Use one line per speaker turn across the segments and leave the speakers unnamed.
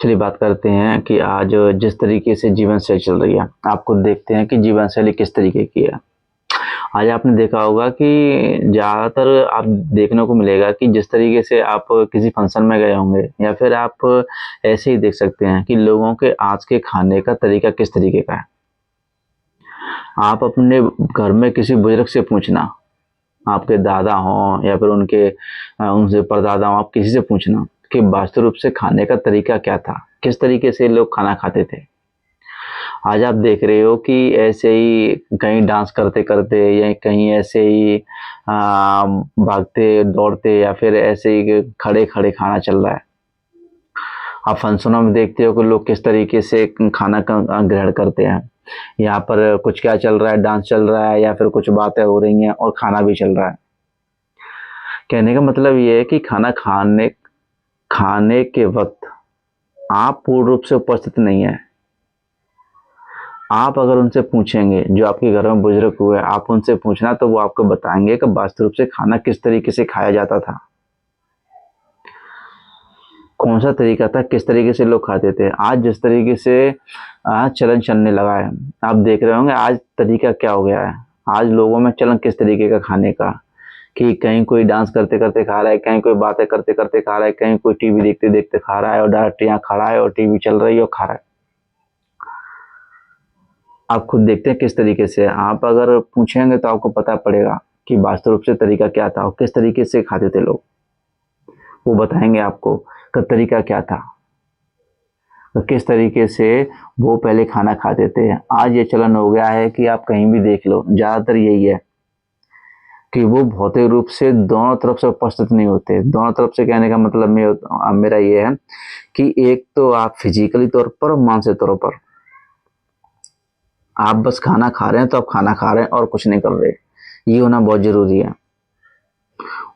चलिए बात करते हैं कि आज जिस तरीके से जीवन शैली चल रही है, आप खुद देखते हैं कि जीवन शैली किस तरीके की है। आज आपने देखा होगा कि ज़्यादातर आप देखने को मिलेगा कि जिस तरीके से आप किसी फंक्शन में गए होंगे या फिर आप ऐसे ही देख सकते हैं कि लोगों के आज के खाने का तरीका किस तरीके का है। आप अपने घर में किसी बुजुर्ग से पूछना, आपके दादा हों या फिर उनसे परदादा हों, आप किसी से पूछना कि वास्तव रूप से खाने का तरीका क्या था, किस तरीके से लोग खाना खाते थे। आज आप देख रहे हो कि ऐसे ही कहीं डांस करते-करते या कहीं ऐसे ही भागते, दौड़ते या फिर ऐसे ही खड़े-खड़े खाना चल रहा है। आप फंक्शनों में देखते हो कि लोग किस तरीके से खाना का ग्रहण करते हैं। यहाँ पर कुछ क्या चल रहा है, डांस चल रहा है या फिर कुछ बातें हो रही हैं और खाना भी चल रहा है। कहने का मतलब ये है कि खाना खाने खाने के वक़्त आप पूर्ण रूप से उपस्थित नहीं हैं। आप अगर उनसे पूछेंगे, जो आपके घर में बुजुर्ग हुए, आप उनसे पूछना तो वो आपको बताएँगे कि वास्तव रूप से खाना किस तरीके से खाया जाता था। कौन-सा तरीका था, किस तरीके से लोग खाते थे। आज जिस तरीके से चलन चलने लगा है, आप देख रहे होंगे आज तरीका क्या हो गया है। आज लोगों में चलन किस तरीके का खाने का, कि कहीं कोई डांस करते-करते खा रहा है, कहीं कोई बातें करते-करते खा रहा है, कहीं कोई टीवी देखते-देखते खा रहा है और डायरेक्ट यहाँ खड़ा है और टीवी चल रही है और खा रहा है। आप खुद देखते हैं किस तरीके से, आप अगर पूछेंगे तो आपको पता पड़ेगा कि वास्तव रूप से तरीका क्या था और किस तरीके से खाते थे लोग। वो बताएँगे आपको कि तरीका क्या था, तो किस तरीके से वो पहले खाना खाते थे। आज ये चलन हो गया है कि आप कहीं भी देख लो, ज़्यादातर यही है कि वो भौतिक रूप से दोनों तरफ से उपस्थित नहीं होते। दोनों तरफ से कहने का मतलब मेरा ये है कि एक तो आप फिज़िकली तौर पर और मानसिक तौर पर, आप बस खाना खा रहे हैं तो आप खाना खा रहे हैं और कुछ नहीं कर रहे। ये होना बहुत ज़रूरी है।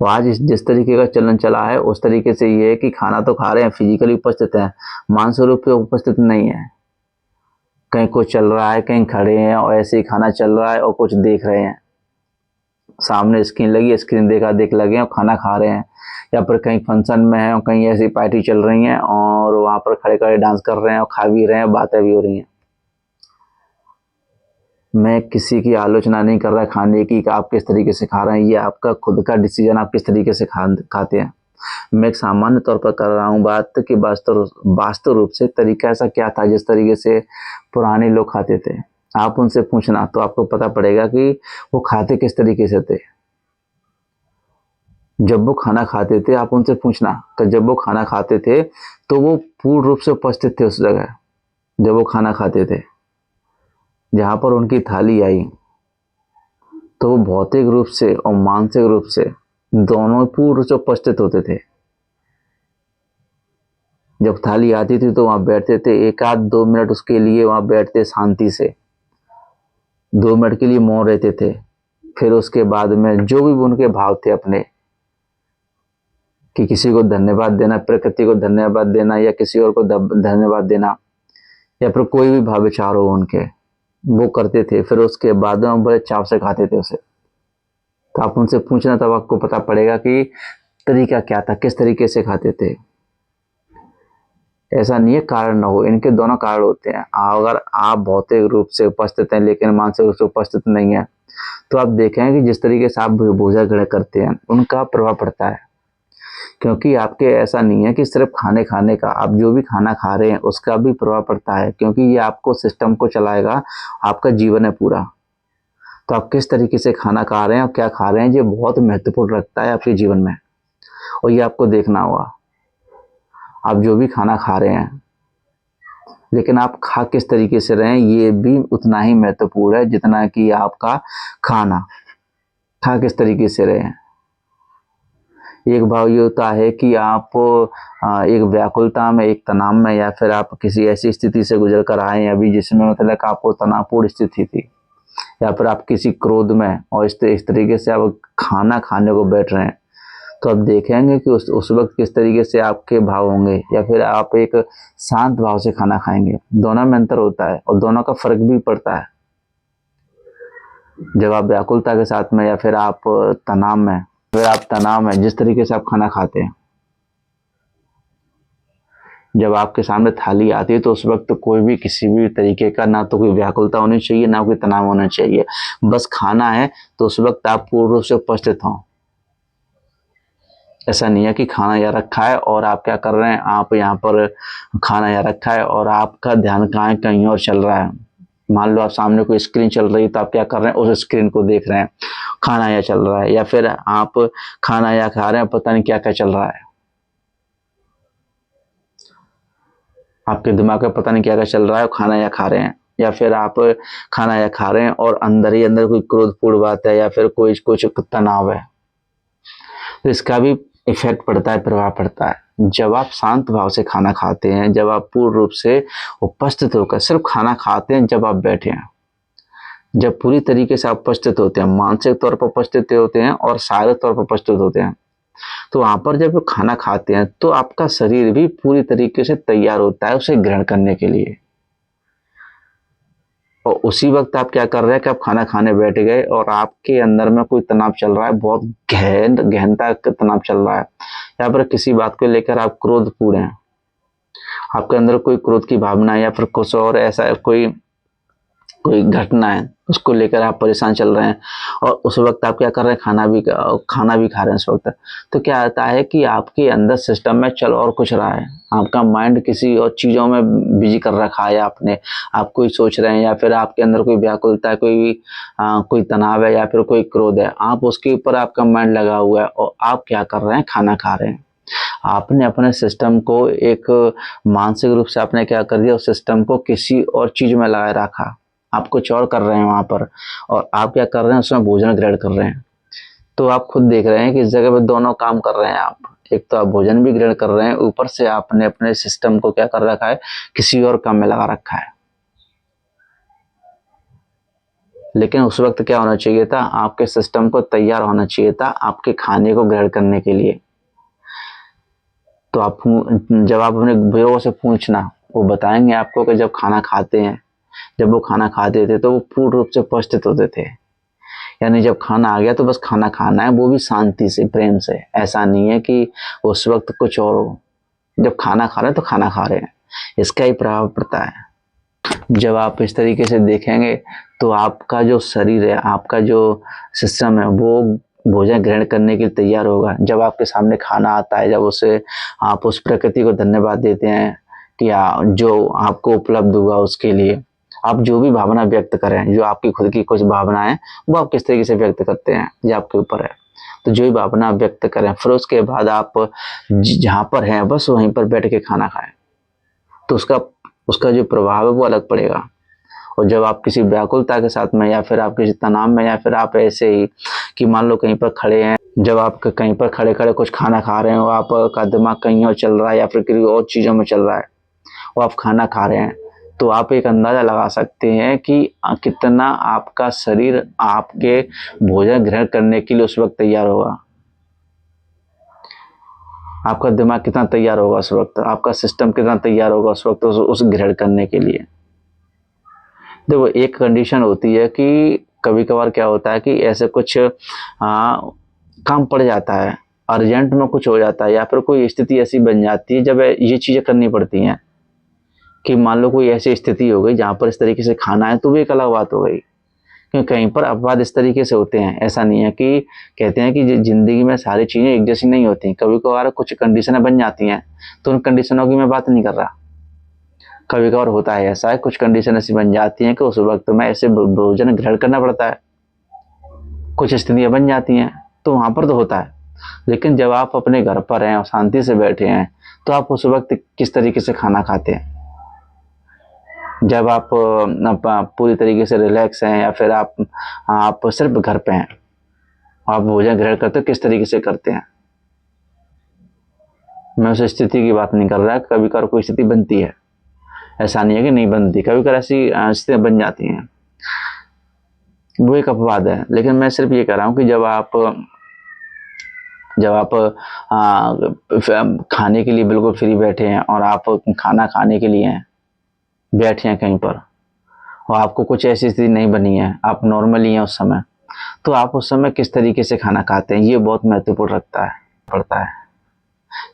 और आज जिस तरीके का चलन चला है उस तरीके से ये है कि खाना तो खा रहे हैं, फिज़िकली उपस्थित हैं, मानसिक रूप से उपस्थित नहीं है। कहीं कुछ चल रहा है, कहीं खड़े हैं और ऐसे ही खाना चल रहा है और कुछ देख रहे हैं। सामने स्क्रीन लगी है, स्क्रीन देखा-देख लगे हैं और खाना खा रहे हैं। या फिर कहीं फंक्शन में हैं और कहीं ऐसी पार्टी चल रही हैं और वहाँ पर खड़े-खड़े डांस कर रहे हैं और खा भी रहे हैं, बातें भी हो रही हैं। मैं किसी की आलोचना नहीं कर रहा खाने की कि आप किस तरीके से खा रहे हैं, ये आपका खुद का डिसीजन, आप किस तरीके से खाते हैं। मैं एक सामान्य तौर पर कर रहा हूँ बात कि वास्तव रूप से तरीका ऐसा क्या था जिस तरीके से पुराने लोग खाते थे। आप उनसे पूछना तो आपको पता पड़ेगा कि वो खाते किस तरीके से थे। जब वो खाना खाते थे आप उनसे पूछना कि जब वो खाना खाते थे तो वो पूर्ण रूप से उपस्थित थे उस जगह, जब वो खाना खाते थे। जहाँ पर उनकी थाली आई तो वो भौतिक रूप से और मानसिक रूप से दोनों पूर्ण रूप से उपस्थित होते थे। जब थाली आती थी तो वहाँ बैठते थे, 1 आध 2 मिनट उसके लिए वहाँ बैठते शांति से, 2 मिनट के लिए मौन रहते थे। फिर उसके बाद में जो भी उनके भाव थे अपने, कि किसी को धन्यवाद देना, प्रकृति को धन्यवाद देना या किसी और को धन्यवाद देना या फिर कोई भी भाव विचार हो उनके, वो करते थे। फिर उसके बाद में बड़े चाव से खाते थे उसे। तो आप उनसे पूछना तब आपको पता पड़ेगा कि तरीका क्या था, किस तरीके से खाते थे। ऐसा नहीं है कारण ना हो, इनके दोनों कारण होते हैं। अगर आप भौतिक रूप से उपस्थित हैं लेकिन मानसिक रूप से उपस्थित नहीं है तो आप देखें कि जिस तरीके से आप भोजन ग्रहण करते हैं उनका प्रभाव पड़ता है। क्योंकि आपके ऐसा नहीं है कि सिर्फ खाने खाने का, आप जो भी खाना खा रहे हैं उसका भी प्रभाव पड़ता है, क्योंकि ये आपको सिस्टम को चलाएगा, आपका जीवन है पूरा। तो आप किस तरीके से खाना खा रहे हैं और क्या खा रहे हैं ये बहुत महत्वपूर्ण रखता है आपके जीवन में, और ये आपको देखना होगा। आप जो भी खाना खा रहे हैं लेकिन आप खा किस तरीके से रहे हैं ये भी उतना ही महत्वपूर्ण है जितना कि आपका खाना, खा किस तरीके से रहे हैं। एक भाव ये होता है कि आप एक व्याकुलता में, एक तनाव में या फिर आप किसी ऐसी स्थिति से गुजर कर आए हैं अभी जिसमें मतलब आपको तनावपूर्ण स्थिति थी, या फिर आप किसी क्रोध में और इस तरीके से आप खाना खाने को बैठ रहे हैं, तो आप देखेंगे कि उस वक्त किस तरीके से आपके भाव होंगे, या फिर आप एक शांत भाव से खाना खाएंगे। दोनों में अंतर होता है और दोनों का फर्क भी पड़ता है। जब आप व्याकुलता के साथ में या फिर आप तनाव में जिस तरीके से आप खाना खाते हैं, जब आपके सामने थाली आती है तो उस वक्त कोई भी किसी भी तरीके का ना तो कोई व्याकुलता होनी चाहिए, ना कोई तनाव होना चाहिए। बस खाना है तो उस वक्त आप पूर्ण रूप से उपस्थित हों। ऐसा नहीं है कि खाना यहाँ रखा है और आप क्या कर रहे हैं, आप यहाँ पर खाना यहाँ रखा है और आपका ध्यान कहाँ है, कहीं और चल रहा है। मान लो आप सामने कोई स्क्रीन चल रही है तो आप क्या कर रहे हैं, उस स्क्रीन को देख रहे हैं, खाना यहाँ चल रहा है। या फिर आप खाना यहाँ खा रहे हैं, पता नहीं क्या क्या चल रहा है, आपके दिमाग में पता नहीं क्या क्या चल रहा है, खाना या खा रहे हैं। या फिर आप खाना या खा रहे हैं और अंदर ही अंदर कोई क्रोधपूर्ण बात है या फिर कोई कुछ तनाव है, तो इसका भी इफेक्ट पड़ता है, प्रभाव पड़ता है। जब आप शांत भाव से खाना खाते हैं, जब आप पूर्ण रूप से उपस्थित होकर सिर्फ खाना खाते हैं, जब आप बैठे हैं, जब पूरी तरीके से आप उपस्थित होते हैं, मानसिक तौर पर उपस्थित होते हैं और शारीरिक तौर पर उपस्थित होते हैं, तो वहां पर जब खाना खाते हैं तो आपका शरीर भी पूरी तरीके से तैयार होता है उसे ग्रहण करने के लिए। और उसी वक्त आप क्या कर रहे हैं कि आप खाना खाने बैठ गए और आपके अंदर में कोई तनाव चल रहा है, बहुत गहनता का तनाव चल रहा है, या फिर किसी बात को लेकर आप क्रोधपूर्ण हैं, आपके अंदर कोई क्रोध की भावना है या फिर कुछ और ऐसा कोई कोई घटना है उसको लेकर आप परेशान चल रहे हैं, और उस वक्त आप क्या कर रहे हैं, खाना भी खा रहे हैं उस वक्त, तो क्या आता है कि आपके अंदर सिस्टम में चल और कुछ रहा है, आपका माइंड किसी और चीज़ों में बिजी कर रखा है आपने, आप कोई सोच रहे हैं या फिर आपके अंदर कोई व्याकुलता है, कोई तनाव है या फिर कोई क्रोध है, आप उसके ऊपर आपका माइंड लगा हुआ है और आप क्या कर रहे हैं, खाना खा रहे हैं। आपने अपने सिस्टम को एक मानसिक रूप से आपने क्या कर दिया, उस सिस्टम को किसी और चीज में लगाए रखा, आप कुछ और कर रहे हैं वहां पर, और आप क्या कर रहे हैं, उसमें भोजन ग्रहण कर रहे हैं। तो आप खुद देख रहे हैं कि इस जगह पे दोनों काम कर रहे हैं आप, एक तो आप भोजन भी ग्रहण कर रहे हैं, ऊपर से आपने अपने सिस्टम को क्या कर रखा है, किसी और काम में लगा रखा है। लेकिन उस वक्त क्या होना चाहिए था, आपके सिस्टम को तैयार होना चाहिए था आपके खाने को ग्रहण करने के लिए। तो आप जब आप अपने बुजुर्गों से पूछना, वो बताएंगे आपको कि जब खाना खाते हैं, जब वो खाना खाते थे तो वो पूर्ण रूप से उपस्थित होते थे। यानी जब खाना आ गया तो बस खाना खाना है, वो भी शांति से, प्रेम से। ऐसा नहीं है कि उस वक्त कुछ और हो। जब खाना खा रहे हैं तो खाना खा रहे हैं, इसका ही प्रभाव पड़ता है। जब आप इस तरीके से देखेंगे तो आपका जो शरीर है, आपका जो सिस्टम है, वो भोजन ग्रहण करने के लिए तैयार होगा। जब आपके सामने खाना आता है, जब उसे आप उस प्रकृति को धन्यवाद देते हैं कि जो आपको उपलब्ध हुआ, उसके लिए आप जो भी भावना व्यक्त करें, जो आपकी खुद की कुछ भावना है, वो आप किस तरीके से व्यक्त करते हैं, ये आपके ऊपर है। तो जो भी भावना व्यक्त करें, फिर उसके बाद आप जहाँ पर हैं बस वहीं पर बैठ के खाना खाएं, तो उसका उसका जो प्रभाव है वो अलग पड़ेगा। और जब आप किसी व्याकुलता के साथ में या फिर आप किसी तनाव में या फिर आप ऐसे ही कि मान लो कहीं पर खड़े हैं, जब आप कहीं पर खड़े खड़े कुछ खाना खा रहे हो, आपका दिमाग कहीं और चल रहा है या फिर किसी और चीज़ों में चल रहा है, वो आप खाना खा रहे हैं, तो आप एक अंदाज़ा लगा सकते हैं कि कितना आपका शरीर आपके भोजन ग्रहण करने के लिए उस वक्त तैयार होगा। आपका दिमाग कितना तैयार होगा उस वक्त, आपका सिस्टम कितना तैयार होगा उस वक्त उस ग्रहण करने के लिए। देखो, एक कंडीशन होती है कि कभी कभार क्या होता है कि ऐसे कुछ काम पड़ जाता है, अर्जेंट में कुछ हो जाता है, या फिर कोई स्थिति ऐसी बन जाती है जब ये चीज़ें करनी पड़ती हैं, कि मान लो कोई ऐसी स्थिति हो गई जहाँ पर इस तरीके से खाना है, तो भी एक अलग बात हो गई। क्योंकि कहीं पर अपवाद इस तरीके से होते हैं, ऐसा नहीं है कि कहते हैं कि जिंदगी में सारी चीज़ें एक जैसी नहीं होती, कभी कभार कुछ कंडीशनें बन जाती हैं, तो उन कंडीशनों की मैं बात नहीं कर रहा। कभी कभार होता है ऐसा है, कुछ कंडीशन ऐसी बन जाती हैं कि उस वक्त में ऐसे भोजन ग्रहण करना पड़ता है, कुछ स्थितियां बन जाती हैं, तो वहां पर तो होता है। लेकिन जब आप अपने घर पर हैं और शांति से बैठे हैं, तो आप उस वक्त किस तरीके से खाना खाते हैं, जब आप पूरी तरीके से रिलैक्स हैं या फिर आप सिर्फ घर पे हैं, आप भोजन ग्रहण करते हो, किस तरीके से करते हैं। मैं उस स्थिति की बात नहीं कर रहा, कभी कभार कोई स्थिति बनती है, ऐसा नहीं है कि नहीं बनती, कभी कभार ऐसी स्थितियां बन जाती हैं, वो एक अपवाद है। लेकिन मैं सिर्फ ये कह रहा हूँ कि जब आप खाने के लिए बिल्कुल फ्री बैठे हैं और आप खाना खाने के लिए हैं, बैठे हैं कहीं पर, और आपको कुछ ऐसी स्थिति नहीं बनी है, आप नॉर्मली हैं उस समय, तो आप उस समय किस तरीके से खाना खाते हैं, ये बहुत महत्वपूर्ण पड़ता है।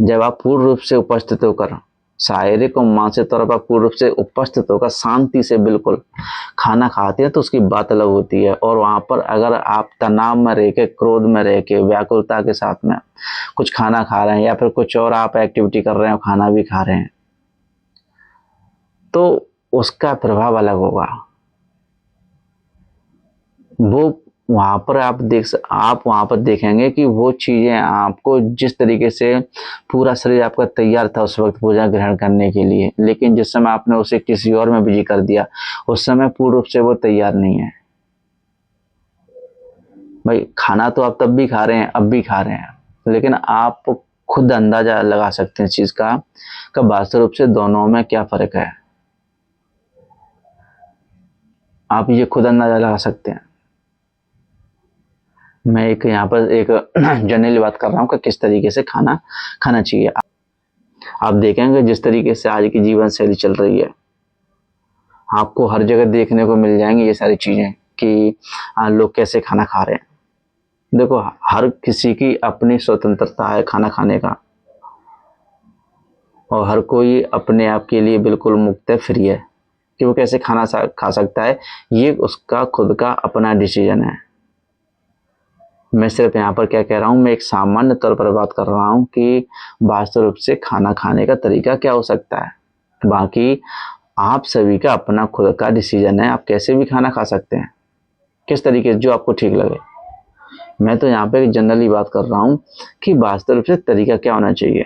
जब आप पूर्ण रूप से उपस्थित होकर शारीरिक और मानसिक तौर पर पूर्ण रूप से उपस्थित होकर शांति से बिल्कुल खाना खाते हैं तो उसकी बात अलग होती है। और वहाँ पर अगर आप तनाव में रह के, क्रोध में रह के, व्याकुलता के साथ में कुछ खाना खा रहे हैं या फिर कुछ और आप एक्टिविटी कर रहे हैं और खाना भी खा रहे हैं तो उसका प्रभाव अलग होगा। वो वहाँ पर आप वहाँ पर देखेंगे कि वो चीज़ें आपको जिस तरीके से पूरा शरीर आपका तैयार था उस वक्त भोजन ग्रहण करने के लिए, लेकिन जिस समय आपने उसे किसी और में बिजी कर दिया उस समय पूर्ण रूप से वो तैयार नहीं है। भाई खाना तो आप तब भी खा रहे हैं, अब भी खा रहे हैं, लेकिन आप खुद अंदाजा लगा सकते हैं इस चीज़ का वास्तव रूप से दोनों में क्या फ़र्क है। आप ये खुद अंदाजा लगा सकते हैं। मैं यहाँ पर एक जनरली बात कर रहा हूँ कि किस तरीके से खाना खाना चाहिए। आप देखेंगे जिस तरीके से आज की जीवन शैली चल रही है आपको हर जगह देखने को मिल जाएंगी ये सारी चीज़ें कि लोग कैसे खाना खा रहे हैं। देखो हर किसी की अपनी स्वतंत्रता है खाना खाने का और हर कोई अपने आप के लिए बिल्कुल मुक्त है, फ्री है कि वो कैसे खाना खा सकता है। ये उसका खुद का अपना डिसीजन है। मैं सिर्फ यहाँ पर क्या कह रहा हूँ, मैं एक सामान्य तौर पर बात कर रहा हूँ कि वास्तव रूप से खाना खाने का तरीका क्या हो सकता है। बाकी आप सभी का अपना खुद का डिसीजन है, आप कैसे भी खाना खा सकते हैं किस तरीके से जो आपको ठीक लगे। मैं तो यहाँ पे जनरली बात कर रहा हूँ कि वास्तव रूप से तरीका क्या होना चाहिए।